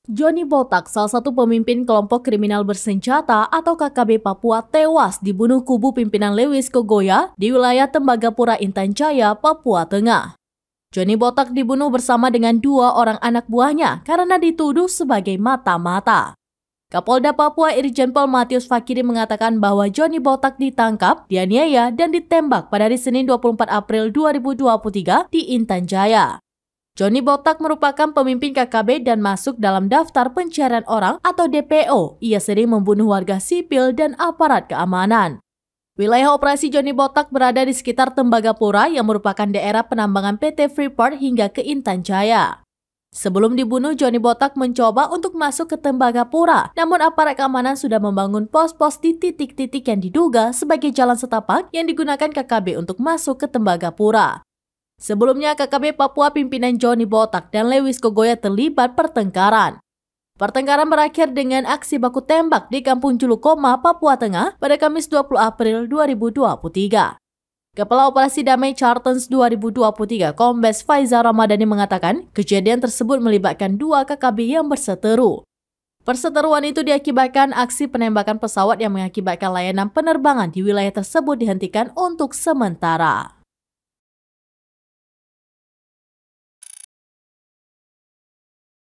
Johnny Botak, salah satu pemimpin kelompok kriminal bersenjata atau KKB Papua, tewas dibunuh kubu pimpinan Lewis Kogoya di wilayah Tembagapura, Intan Jaya, Papua Tengah. Johnny Botak dibunuh bersama dengan 2 orang anak buahnya karena dituduh sebagai mata-mata. Kapolda Papua Irjen Pol Matius Fakiri mengatakan bahwa Johnny Botak ditangkap, dianiaya, dan ditembak pada hari Senin 24 April 2023 di Intan Jaya. Johnny Botak merupakan pemimpin KKB dan masuk dalam daftar pencarian orang atau DPO. Ia sering membunuh warga sipil dan aparat keamanan. Wilayah operasi Johnny Botak berada di sekitar Tembagapura yang merupakan daerah penambangan PT Freeport hingga ke Intan Jaya. Sebelum dibunuh, Johnny Botak mencoba untuk masuk ke Tembagapura, namun aparat keamanan sudah membangun pos-pos di titik-titik yang diduga sebagai jalan setapak yang digunakan KKB untuk masuk ke Tembagapura. Sebelumnya, KKB Papua pimpinan Johnny Botak dan Lewis Kogoya terlibat pertengkaran. Pertengkaran berakhir dengan aksi baku tembak di Kampung Julukoma, Papua Tengah pada Kamis 20 April 2023. Kepala Operasi Damai Chartens 2023, Kombes Faizal Ramadhani mengatakan kejadian tersebut melibatkan 2 KKB yang berseteru. Perseteruan itu diakibatkan aksi penembakan pesawat yang mengakibatkan layanan penerbangan di wilayah tersebut dihentikan untuk sementara.